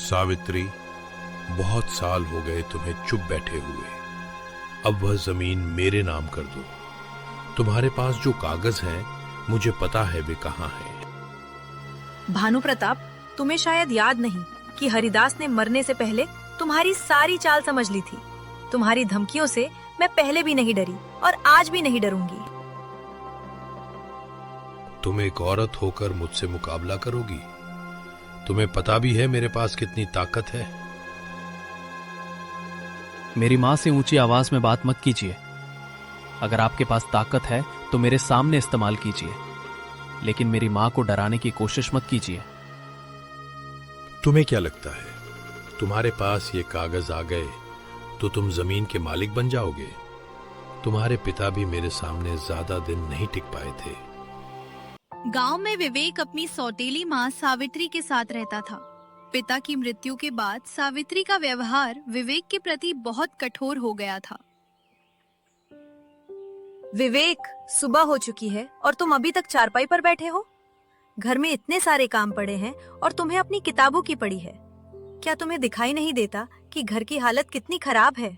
सावित्री, बहुत साल हो गए तुम्हें चुप बैठे हुए। अब वह जमीन मेरे नाम कर दो। तुम्हारे पास जो कागज हैं, मुझे पता है वे कहाँ हैं। भानु प्रताप, तुम्हें शायद याद नहीं कि हरिदास ने मरने से पहले तुम्हारी सारी चाल समझ ली थी। तुम्हारी धमकियों से मैं पहले भी नहीं डरी और आज भी नहीं डरूंगी। तुम एक औरत होकर मुझसे मुकाबला करोगी? तुम्हें पता भी है मेरे पास कितनी ताकत है। मेरी माँ से ऊंची आवाज में बात मत कीजिए। अगर आपके पास ताकत है तो मेरे सामने इस्तेमाल कीजिए, लेकिन मेरी माँ को डराने की कोशिश मत कीजिए। तुम्हें क्या लगता है, तुम्हारे पास ये कागज आ गए तो तुम जमीन के मालिक बन जाओगे? तुम्हारे पिता भी मेरे सामने ज्यादा दिन नहीं टिक पाए थे। गांव में विवेक अपनी सौतेली माँ सावित्री के साथ रहता था। पिता की मृत्यु के बाद सावित्री का व्यवहार विवेक के प्रति बहुत कठोर हो गया था। विवेक, सुबह हो चुकी है और तुम अभी तक चारपाई पर बैठे हो। घर में इतने सारे काम पड़े हैं और तुम्हें अपनी किताबों की पड़ी है। क्या तुम्हें दिखाई नहीं देता कि घर की हालत कितनी खराब है?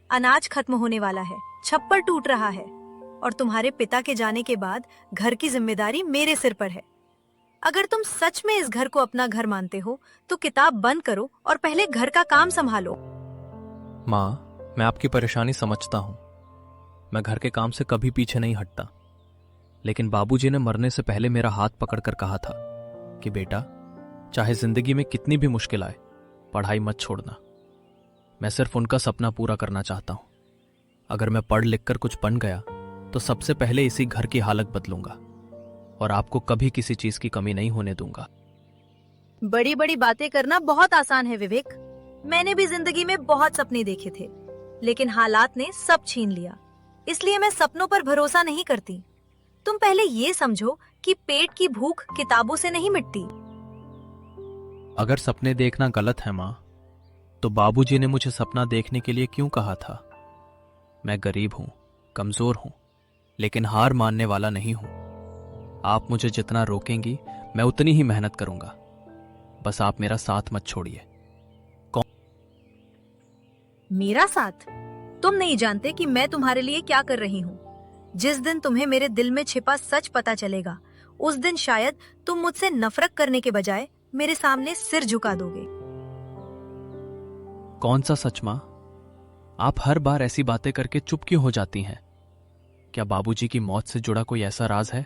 अनाज खत्म होने वाला है, छप्पर टूट रहा है और तुम्हारे पिता के जाने के बाद घर की जिम्मेदारी मेरे सिर पर है। अगर तुम सच में इस घर को अपना घर मानते हो तो किताब बंद करो और पहले घर का काम संभालो। माँ, मैं आपकी परेशानी समझता हूँ। मैं घर के काम से कभी पीछे नहीं हटता, लेकिन बाबूजी ने मरने से पहले मेरा हाथ पकड़कर कहा था कि बेटा, चाहे जिंदगी में कितनी भी मुश्किल आए, पढ़ाई मत छोड़ना। मैं सिर्फ उनका सपना पूरा करना चाहता हूँ। अगर मैं पढ़ लिख कर कुछ बन गया तो सबसे पहले इसी घर की हालत बदलूंगा और आपको कभी किसी चीज की कमी नहीं होने दूंगा। बड़ी बड़ी बातें करना बहुत आसान है विवेक। मैंने भी जिंदगी में बहुत सपने देखे थे, लेकिन हालात ने सब छीन लिया। इसलिए मैं सपनों पर भरोसा नहीं करती। तुम पहले ये समझो कि पेट की भूख किताबों से नहीं मिटती। अगर सपने देखना गलत है माँ, तो बाबूजी ने मुझे सपना देखने के लिए क्यों कहा था? मैं गरीब हूं, कमजोर हूं, लेकिन हार मानने वाला नहीं हूं। आप मुझे जितना रोकेंगी मैं उतनी ही मेहनत करूंगा। बस आप मेरा साथ मत छोड़िए। मेरा साथ? तुम नहीं जानते कि मैं तुम्हारे लिए क्या कर रही हूँ। जिस दिन तुम्हें मेरे दिल में छिपा सच पता चलेगा, उस दिन शायद तुम मुझसे नफरत करने के बजाय मेरे सामने सिर झुका दोगे। कौन सा सच माँ? आप हर बार ऐसी बातें करके चुप क्यों हो जाती हैं? क्या बाबूजी की मौत से जुड़ा कोई ऐसा राज है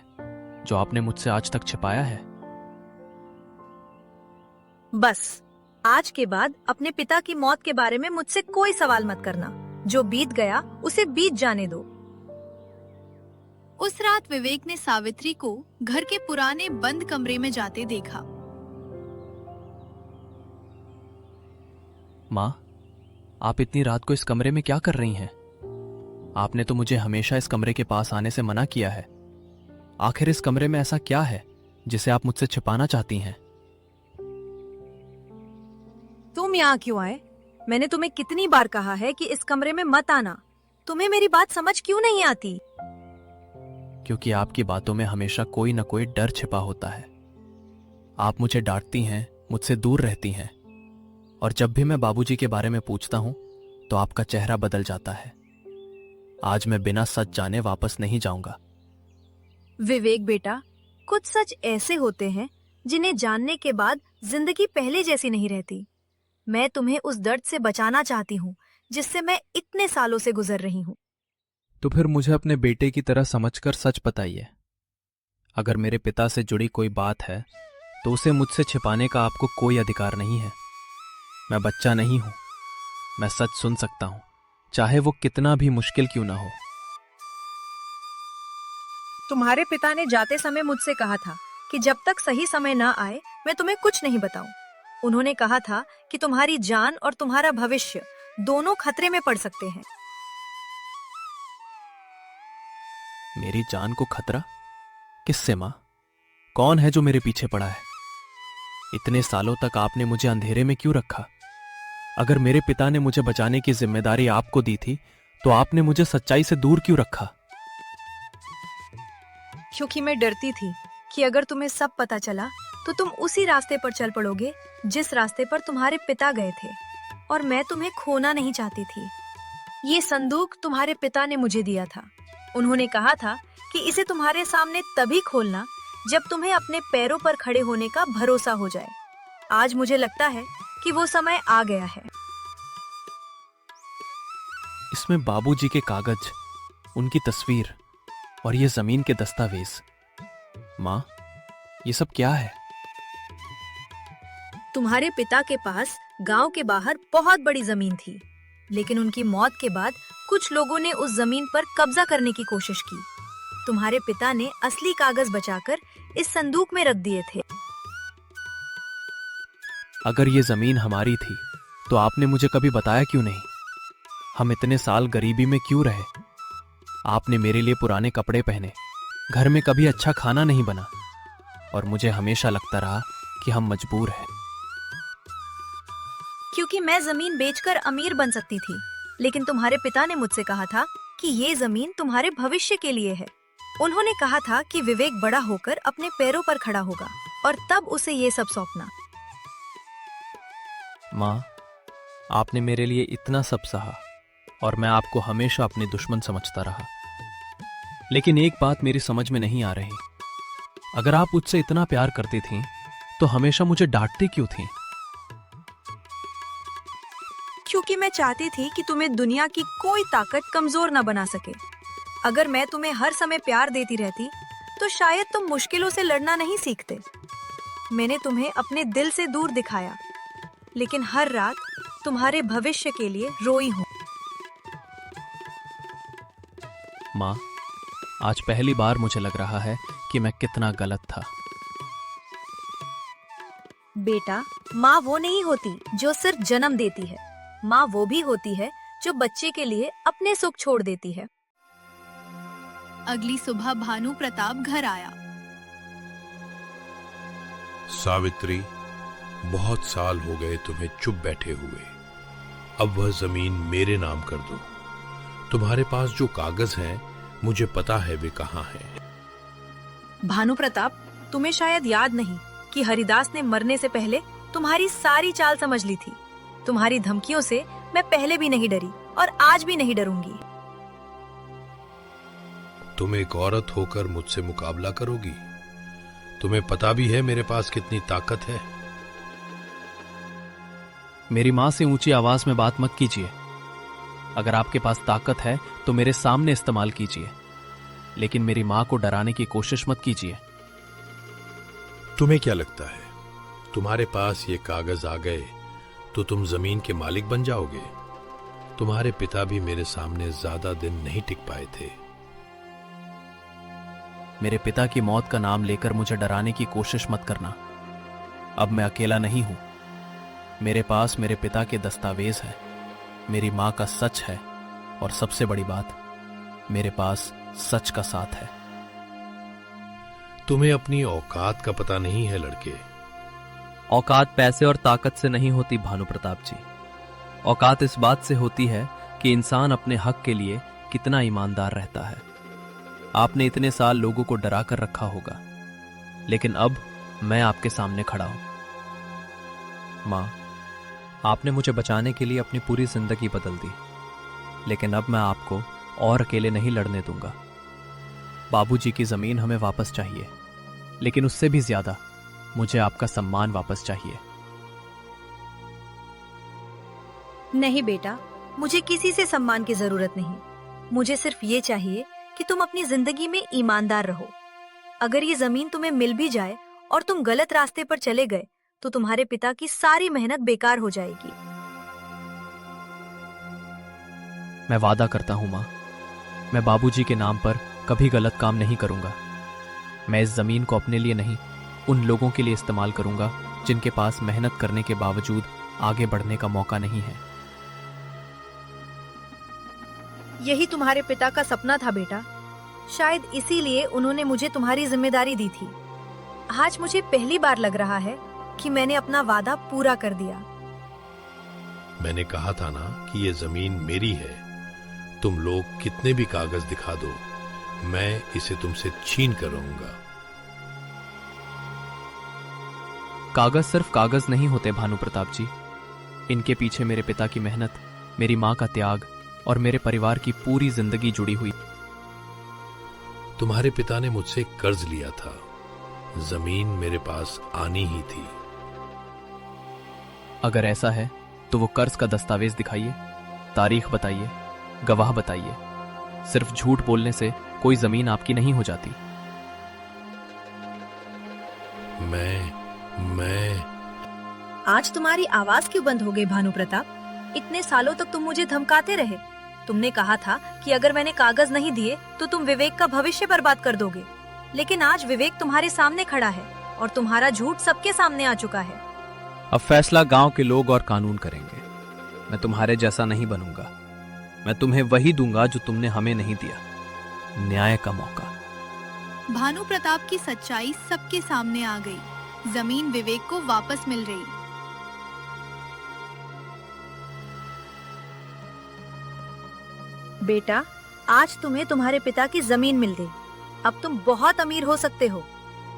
जो आपने मुझसे आज तक छिपाया है? बस आज के बाद अपने पिता की मौत के बारे में मुझसे कोई सवाल मत करना। जो बीत गया उसे बीत जाने दो। उस रात विवेक ने सावित्री को घर के पुराने बंद कमरे में जाते देखा। माँ, आप इतनी रात को इस कमरे में क्या कर रही हैं? आपने तो मुझे हमेशा इस कमरे के पास आने से मना किया है। आखिर इस कमरे में ऐसा क्या है जिसे आप मुझसे छिपाना चाहती हैं? तुम यहाँ क्यों आए? मैंने तुम्हें कितनी बार कहा है कि इस कमरे में मत आना। तुम्हें मेरी बात समझ क्यों नहीं आती? क्योंकि आपकी बातों में हमेशा कोई न कोई डर छिपा होता है। आप मुझे डांटती हैं, मुझसे दूर रहती हैं, और जब भी मैं बाबूजी के बारे में पूछता हूं तो आपका चेहरा बदल जाता है। आज मैं बिना सच जाने वापस नहीं जाऊंगा। विवेक बेटा, कुछ सच ऐसे होते हैं जिन्हें जानने के बाद जिंदगी पहले जैसी नहीं रहती। मैं तुम्हें उस दर्द से बचाना चाहती हूँ जिससे मैं इतने सालों से गुजर रही हूँ। तो फिर मुझे अपने बेटे की तरह समझकर सच बताइए। अगर मेरे पिता से जुड़ी कोई बात है तो उसे मुझसे छिपाने का आपको कोई अधिकार नहीं है। मैं बच्चा नहीं हूं, मैं सच सुन सकता हूं, चाहे वो कितना भी मुश्किल क्यों ना हो। तुम्हारे पिता ने जाते समय मुझसे कहा था कि जब तक सही समय ना आए मैं तुम्हें कुछ नहीं बताऊं। उन्होंने कहा था कि तुम्हारी जान और तुम्हारा भविष्य दोनों खतरे में पड़ सकते हैं। मेरी जान को खतरा? किससे मां? कौन है जो मेरे पीछे पड़ा है? इतने सालों तक आपने मुझे अंधेरे में क्यों रखा? अगर मेरे पिता ने मुझे बचाने की जिम्मेदारी आपको दी थी तो आपने मुझे सच्चाई से दूर क्यों रखा? क्योंकि मैं डरती थी कि अगर तुम्हें सब पता चला तो तुम उसी रास्ते पर चल पड़ोगे जिस रास्ते पर तुम्हारे पिता गए थे, और मैं तुम्हें खोना नहीं चाहती थी। ये संदूक तुम्हारे पिता ने मुझे दिया था। उन्होंने कहा था कि इसे तुम्हारे सामने तभी खोलना जब तुम्हें अपने पैरों पर खड़े होने का भरोसा हो जाए। आज मुझे लगता है कि वो समय आ गया है। इसमें बाबूजी के कागज, उनकी तस्वीर और ये जमीन के दस्तावेज। माँ, ये सब क्या है? तुम्हारे पिता के पास गांव के बाहर बहुत बड़ी जमीन थी, लेकिन उनकी मौत के बाद कुछ लोगों ने उस जमीन पर कब्जा करने की कोशिश की। तुम्हारे पिता ने असली कागज बचाकर इस संदूक में रख दिए थे। अगर ये जमीन हमारी थी तो आपने मुझे कभी बताया क्यों नहीं? हम इतने साल गरीबी में क्यों रहे? आपने मेरे लिए पुराने कपड़े पहने, घर में कभी अच्छा खाना नहीं बना, और मुझे हमेशा लगता रहा कि हम मजबूर हैं। क्योंकि मैं जमीन बेचकर अमीर बन सकती थी, लेकिन तुम्हारे पिता ने मुझसे कहा था कि ये जमीन तुम्हारे भविष्य के लिए है। उन्होंने कहा था कि विवेक बड़ा होकर अपने पैरों पर खड़ा होगा और तब उसे ये सब सौंपना। माँ, आपने मेरे लिए इतना सब सहा और मैं आपको हमेशा अपने दुश्मन समझता रहा। लेकिन एक बात मेरी समझ में नहीं आ रही, अगर आप मुझसे इतना प्यार करती थीं तो हमेशा मुझे डांटती क्यों थीं? क्योंकि मैं चाहती थी कि तुम्हें दुनिया की कोई ताकत कमजोर न बना सके। अगर मैं तुम्हें हर समय प्यार देती रहती तो शायद तुम मुश्किलों से लड़ना नहीं सीखते। मैंने तुम्हें अपने दिल से दूर दिखाया, लेकिन हर रात तुम्हारे भविष्य के लिए रोई हूँ। माँ, आज पहली बार मुझे लग रहा है कि मैं कितना गलत था। बेटा, माँ वो नहीं होती जो सिर्फ जन्म देती है। माँ वो भी होती है जो बच्चे के लिए अपने सुख छोड़ देती है। अगली सुबह भानु प्रताप घर आया। सावित्री, बहुत साल हो गए तुम्हें चुप बैठे हुए। अब वह जमीन मेरे नाम कर दो। तुम्हारे पास जो कागज हैं, मुझे पता है वे कहाँ हैं। भानु प्रताप, तुम्हें शायद याद नहीं कि हरिदास ने मरने से पहले तुम्हारी सारी चाल समझ ली थी। तुम्हारी धमकियों से मैं पहले भी नहीं डरी और आज भी नहीं डरूंगी। तुम एक औरत होकर मुझसे मुकाबला करोगी? तुम्हें पता भी है मेरे पास कितनी ताकत है। मेरी माँ से ऊंची आवाज में बात मत कीजिए। अगर आपके पास ताकत है तो मेरे सामने इस्तेमाल कीजिए, लेकिन मेरी माँ को डराने की कोशिश मत कीजिए। तुम्हें क्या लगता है, तुम्हारे पास ये कागज आ गए तो तुम जमीन के मालिक बन जाओगे? तुम्हारे पिता भी मेरे सामने ज्यादा दिन नहीं टिक पाए थे। मेरे पिता की मौत का नाम लेकर मुझे डराने की कोशिश मत करना। अब मैं अकेला नहीं हूं। मेरे पास मेरे पिता के दस्तावेज है, मेरी माँ का सच है, और सबसे बड़ी बात, मेरे पास सच का साथ है। तुम्हें अपनी औकात का पता नहीं है लड़के। औकात पैसे और ताकत से नहीं होती भानु प्रताप जी। औकात इस बात से होती है कि इंसान अपने हक के लिए कितना ईमानदार रहता है। आपने इतने साल लोगों को डरा कर रखा होगा, लेकिन अब मैं आपके सामने खड़ा हूं। माँ, आपने मुझे बचाने के लिए अपनी पूरी जिंदगी बदल दी, लेकिन अब मैं आपको और अकेले नहीं लड़ने दूंगा। बाबूजी की जमीन हमें वापस चाहिए, लेकिन उससे भी ज्यादा मुझे आपका सम्मान वापस चाहिए। नहीं बेटा, मुझे किसी से सम्मान की जरूरत नहीं। मुझे सिर्फ ये चाहिए कि तुम अपनी जिंदगी में ईमानदार रहो। अगर ये जमीन तुम्हें मिल भी जाए और तुम गलत रास्ते पर चले गए तो तुम्हारे पिता की सारी मेहनत बेकार हो जाएगी। मैं वादा करता हूं माँ, मैं बाबूजी के नाम पर कभी गलत काम नहीं करूंगा। मैं इस जमीन को अपने लिए नहीं, उन लोगों के लिए इस्तेमाल करूंगा जिनके पास मेहनत करने के बावजूद आगे बढ़ने का मौका नहीं है। यही तुम्हारे पिता का सपना था बेटा। शायद इसीलिए उन्होंने मुझे तुम्हारी जिम्मेदारी दी थी। आज मुझे पहली बार लग रहा है कि मैंने अपना वादा पूरा कर दिया। मैंने कहा था ना कि ये जमीन मेरी है। तुम लोग कितने भी कागज दिखा दो, मैं इसे तुमसे छीन कर रहूंगा। कागज सिर्फ कागज नहीं होते भानु प्रताप जी। इनके पीछे मेरे पिता की मेहनत, मेरी माँ का त्याग और मेरे परिवार की पूरी जिंदगी जुड़ी हुई। तुम्हारे पिता ने मुझसे कर्ज लिया था, जमीन मेरे पास आनी ही थी। अगर ऐसा है तो वो कर्ज का दस्तावेज दिखाइए, तारीख बताइए, गवाह बताइए। सिर्फ झूठ बोलने से कोई जमीन आपकी नहीं हो जाती। मैं आज तुम्हारी आवाज क्यों बंद हो गई भानु प्रताप? इतने सालों तक तुम मुझे धमकाते रहे। तुमने कहा था कि अगर मैंने कागज नहीं दिए तो तुम विवेक का भविष्य बर्बाद कर दोगे। लेकिन आज विवेक तुम्हारे सामने खड़ा है और तुम्हारा झूठ सबके सामने आ चुका है। अब फैसला गांव के लोग और कानून करेंगे। मैं तुम्हारे जैसा नहीं बनूंगा। मैं तुम्हें वही दूंगा जो तुमने हमें नहीं दिया, न्याय का मौका। भानु प्रताप की सच्चाई सबके सामने आ गई। जमीन विवेक को वापस मिल रही। बेटा, आज तुम्हें तुम्हारे पिता की जमीन मिल गई। अब तुम बहुत अमीर हो सकते हो,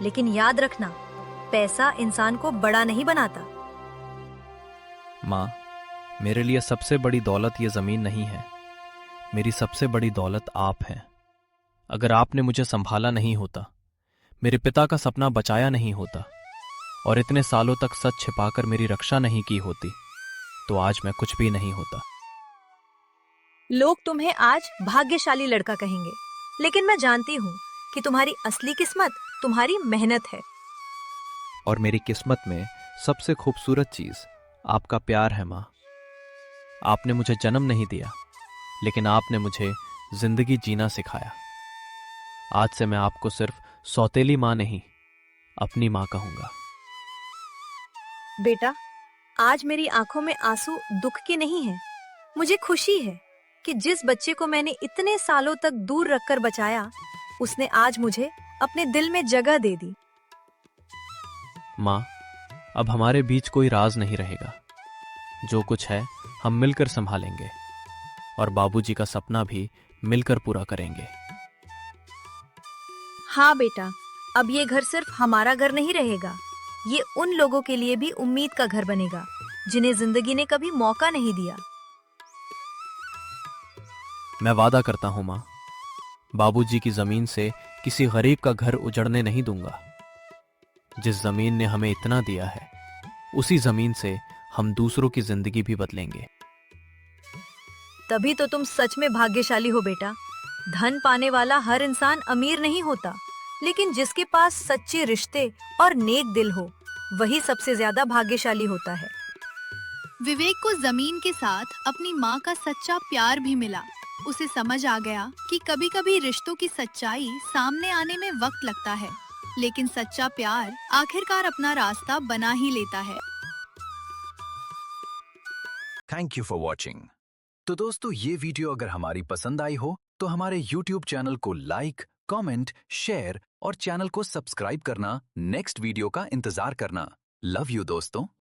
लेकिन याद रखना, पैसा इंसान को बड़ा नहीं बनाता। माँ, मेरे लिए सबसे बड़ी दौलत ये जमीन नहीं है। मेरी सबसे बड़ी दौलत आप हैं। अगर आपने मुझे संभाला नहीं होता, मेरे पिता का सपना बचाया नहीं होता और इतने सालों तक सच छिपाकर मेरी रक्षा नहीं की होती, तो आज मैं कुछ भी नहीं होता। लोग तुम्हें आज भाग्यशाली लड़का कहेंगे, लेकिन मैं जानती हूँ कि तुम्हारी असली किस्मत तुम्हारी मेहनत है। और मेरी किस्मत में सबसे खूबसूरत चीज आपका प्यार है माँ। आपने मुझे जन्म नहीं दिया, लेकिन आपने मुझे जिंदगी जीना सिखाया। आज से मैं आपको सिर्फ सौतेली माँ नहीं, अपनी माँ कहूंगा। बेटा, आज मेरी आंखों में आंसू दुख के नहीं है। मुझे खुशी है कि जिस बच्चे को मैंने इतने सालों तक दूर रखकर बचाया, उसने आज मुझे अपने दिल में जगह दे दी। माँ, अब हमारे बीच कोई राज नहीं रहेगा। जो कुछ है हम मिलकर संभालेंगे और बाबूजी का सपना भी मिलकर पूरा करेंगे। हाँ बेटा, अब ये घर सिर्फ हमारा घर नहीं रहेगा, ये उन लोगों के लिए भी उम्मीद का घर बनेगा जिन्हें जिंदगी ने कभी मौका नहीं दिया। मैं वादा करता हूं माँ, बाबूजी की जमीन से किसी गरीब का घर उजड़ने नहीं दूंगा। जिस जमीन ने हमें इतना दिया है, उसी जमीन से हम दूसरों की जिंदगी भी बदलेंगे। तभी तो तुम सच में भाग्यशाली हो बेटा। धन पाने वाला हर इंसान अमीर नहीं होता, लेकिन जिसके पास सच्चे रिश्ते और नेक दिल हो, वही सबसे ज्यादा भाग्यशाली होता है। विवेक को जमीन के साथ अपनी माँ का सच्चा प्यार भी मिला। उसे समझ आ गया कि कभी-कभी रिश्तों की सच्चाई सामने आने में वक्त लगता है, लेकिन सच्चा प्यार आखिरकार अपना रास्ता बना ही लेता है। Thank you for watching. तो दोस्तों, ये वीडियो अगर हमारी पसंद आई हो तो हमारे YouTube चैनल को लाइक, कमेंट, शेयर और चैनल को सब्सक्राइब करना, नेक्स्ट वीडियो का इंतजार करना। लव यू दोस्तों।